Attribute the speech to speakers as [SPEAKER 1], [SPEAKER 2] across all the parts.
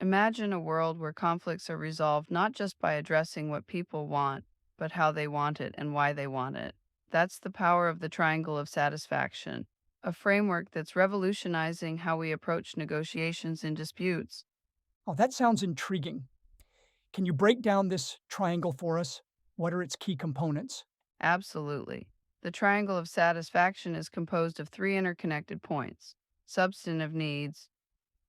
[SPEAKER 1] Imagine a world where conflicts are resolved not just by addressing what people want, but how they want it and why they want it. That's the power of the triangle of satisfaction, a framework that's revolutionizing how we approach negotiations and disputes.
[SPEAKER 2] Oh, that sounds intriguing. Can you break down this triangle for us? What are its key components?
[SPEAKER 1] Absolutely. The triangle of satisfaction is composed of three interconnected points: substantive needs,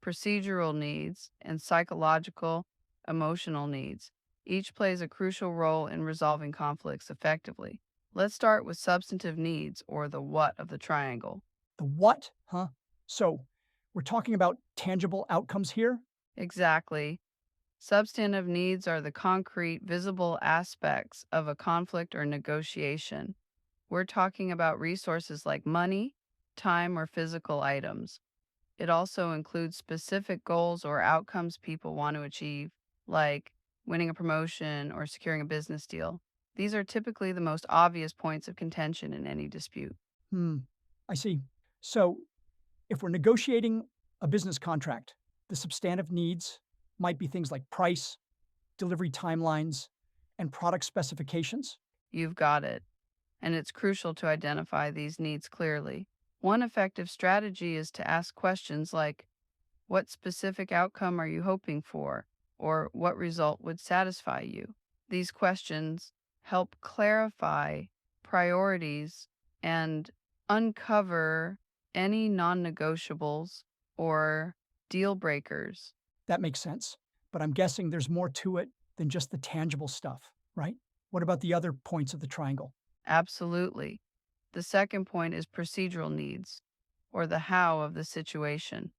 [SPEAKER 1] procedural needs, and psychological, emotional needs. Each plays a crucial role in resolving conflicts effectively. Let's start with substantive needs, or the what of the triangle.
[SPEAKER 2] The what, huh? So, we're talking about tangible outcomes here?
[SPEAKER 1] Exactly. Substantive needs are the concrete, visible aspects of a conflict or negotiation. We're talking about resources like money, time, or physical items. It also includes specific goals or outcomes people want to achieve, like winning a promotion or securing a business deal. These are typically the most obvious points of contention in any dispute.
[SPEAKER 2] Hmm, I see. So, if we're negotiating a business contract, the substantive needs might be things like price, delivery timelines, and product specifications.
[SPEAKER 1] You've got it, and it's crucial to identify these needs clearly. One effective strategy is to ask questions like, what specific outcome are you hoping for? Or what result would satisfy you? These questions help clarify priorities and uncover any non negotiables or deal breakers.
[SPEAKER 2] That makes sense. But I'm guessing there's more to it than just the tangible stuff, right? What about the other points of the triangle?
[SPEAKER 1] Absolutely. The second point is procedural needs, or the how of the situation.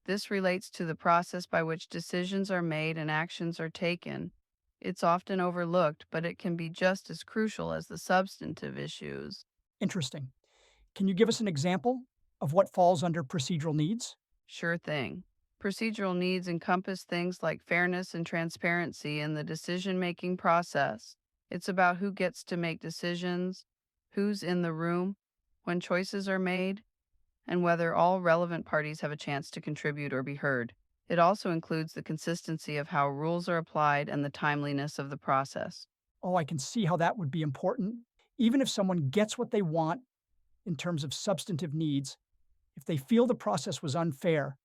[SPEAKER 1] This relates to the process by which decisions are made and actions are taken. It's often overlooked, but it can be just as crucial as the substantive issues.
[SPEAKER 2] Interesting. Can you give us an example of what falls under procedural needs?
[SPEAKER 1] Sure thing. Procedural needs encompass things like fairness and transparency in the decision making process. It's about who gets to make decisions, who's in the room when choices are made, and whether all relevant parties have a chance to contribute or be heard. It also includes the consistency of how rules are applied and the timeliness of the process.
[SPEAKER 2] Oh, I can see how that would be important. Even if someone gets what they want in terms of substantive needs, if they feel the process was unfair,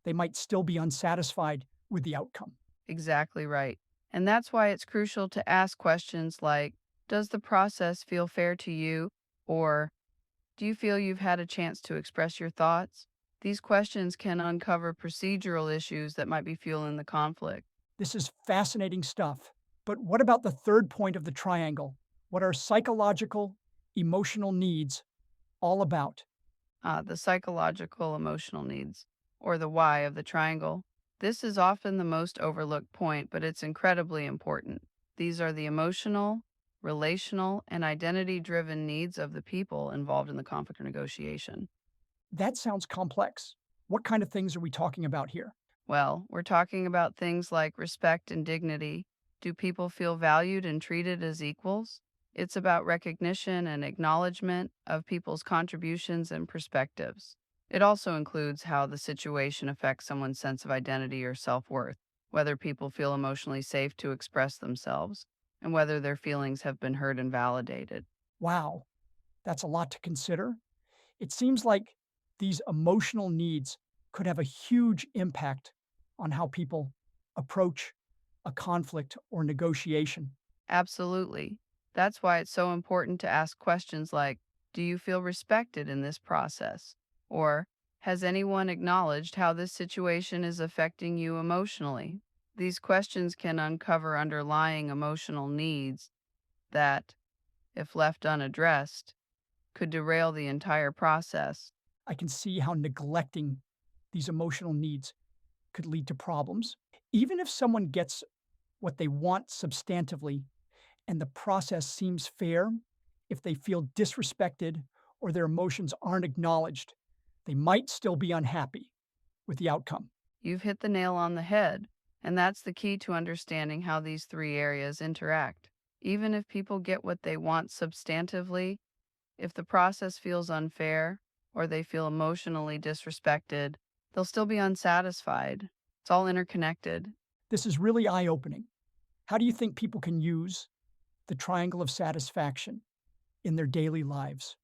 [SPEAKER 2] they might still be unsatisfied with the outcome.
[SPEAKER 1] Exactly right. And that's why it's crucial to ask questions like, does the process feel fair to you? Or, do you feel you've had a chance to express your thoughts? These questions can uncover procedural issues that might be fueling the conflict.
[SPEAKER 2] This is fascinating stuff. But what about the third point of the triangle? What are psychological, emotional needs all about?
[SPEAKER 1] The psychological emotional needs, or the why of the triangle. This is often the most overlooked point, but it's incredibly important. These are the emotional, relational, and identity driven needs of the people involved in the conflict or negotiation.
[SPEAKER 2] That sounds complex. What kind of things are we talking about here?
[SPEAKER 1] Well, we're talking about things like respect and dignity. Do people feel valued and treated as equals? It's about recognition and acknowledgement of people's contributions and perspectives. It also includes how the situation affects someone's sense of identity or self worth, whether people feel emotionally safe to express themselves, and whether their feelings have been heard and validated.
[SPEAKER 2] Wow, that's a lot to consider. It seems like these emotional needs could have a huge impact on how people approach a conflict or negotiation.
[SPEAKER 1] Absolutely. That's why it's so important to ask questions like, do you feel respected in this process? Or, has anyone acknowledged how this situation is affecting you emotionally? These questions can uncover underlying emotional needs that, if left unaddressed, could derail the entire process.
[SPEAKER 2] I can see how neglecting these emotional needs could lead to problems. Even if someone gets what they want substantively and the process seems fair, if they feel disrespected or their emotions aren't acknowledged, they might still be unhappy with the outcome.
[SPEAKER 1] You've hit the nail on the head, and that's the key to understanding how these three areas interact. Even if people get what they want substantively, if the process feels unfair or they feel emotionally disrespected, they'll still be unsatisfied. It's all interconnected.
[SPEAKER 2] This is really eye opening. How do you think people can use the triangle of satisfaction in their daily lives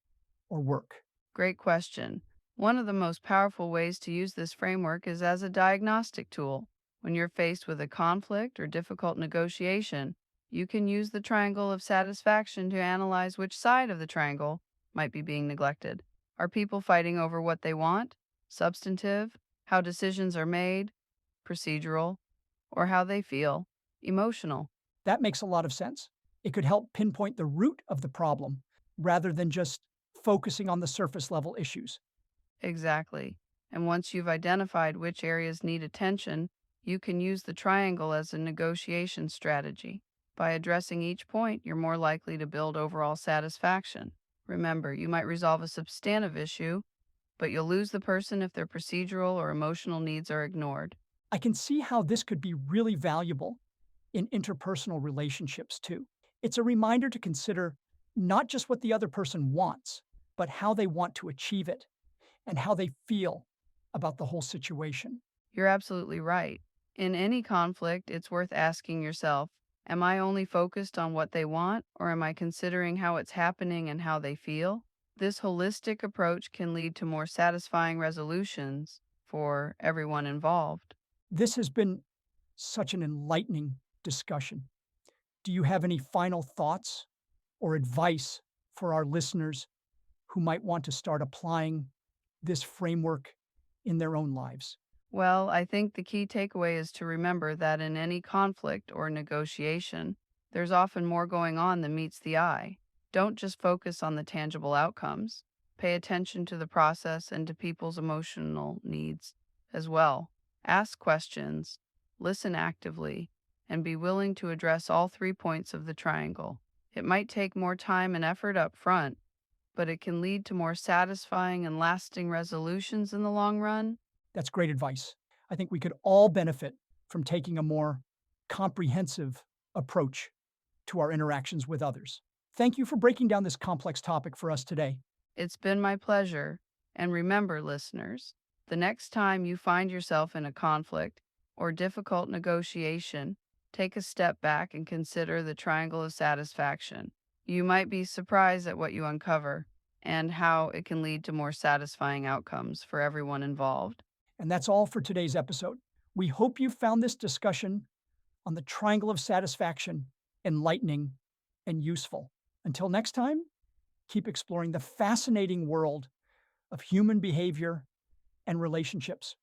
[SPEAKER 2] or work?
[SPEAKER 1] Great question. One of the most powerful ways to use this framework is as a diagnostic tool. When you're faced with a conflict or difficult negotiation, you can use the triangle of satisfaction to analyze which side of the triangle might be being neglected. Are people fighting over what they want? Substantive? How decisions are made? Procedural? Or how they feel? Emotional?
[SPEAKER 2] That makes a lot of sense. It could help pinpoint the root of the problem rather than just focusing on the surface level issues.
[SPEAKER 1] Exactly. And once you've identified which areas need attention, you can use the triangle as a negotiation strategy. By addressing each point, you're more likely to build overall satisfaction. Remember, you might resolve a substantive issue, but you'll lose the person if their procedural or emotional needs are ignored.
[SPEAKER 2] I can see how this could be really valuable in interpersonal relationships too. It's a reminder to consider not just what the other person wants, but how they want to achieve it and how they feel about the whole situation.
[SPEAKER 1] You're absolutely right. In any conflict, it's worth asking yourself, am I only focused on what they want, or am I considering how it's happening and how they feel? This holistic approach can lead to more satisfying resolutions for everyone involved.
[SPEAKER 2] This has been such an enlightening discussion. Do you have any final thoughts or advice for our listeners who might want to start applying this framework in their own lives?
[SPEAKER 1] Well, I think the key takeaway is to remember that in any conflict or negotiation, there's often more going on than meets the eye. Don't just focus on the tangible outcomes. Pay attention to the process and to people's emotional needs as well. Ask questions, listen actively, and be willing to address all 3 points of the triangle. It might take more time and effort up front, but it can lead to more satisfying and lasting resolutions in the long run.
[SPEAKER 2] That's great advice. I think we could all benefit from taking a more comprehensive approach to our interactions with others. Thank you for breaking down this complex topic for us today.
[SPEAKER 1] It's been my pleasure. And remember, listeners, the next time you find yourself in a conflict or difficult negotiation, take a step back and consider the triangle of satisfaction. You might be surprised at what you uncover and how it can lead to more satisfying outcomes for everyone involved.
[SPEAKER 2] And that's all for today's episode. We hope you found this discussion on the triangle of satisfaction enlightening and useful. Until next time, keep exploring the fascinating world of human behavior and relationships.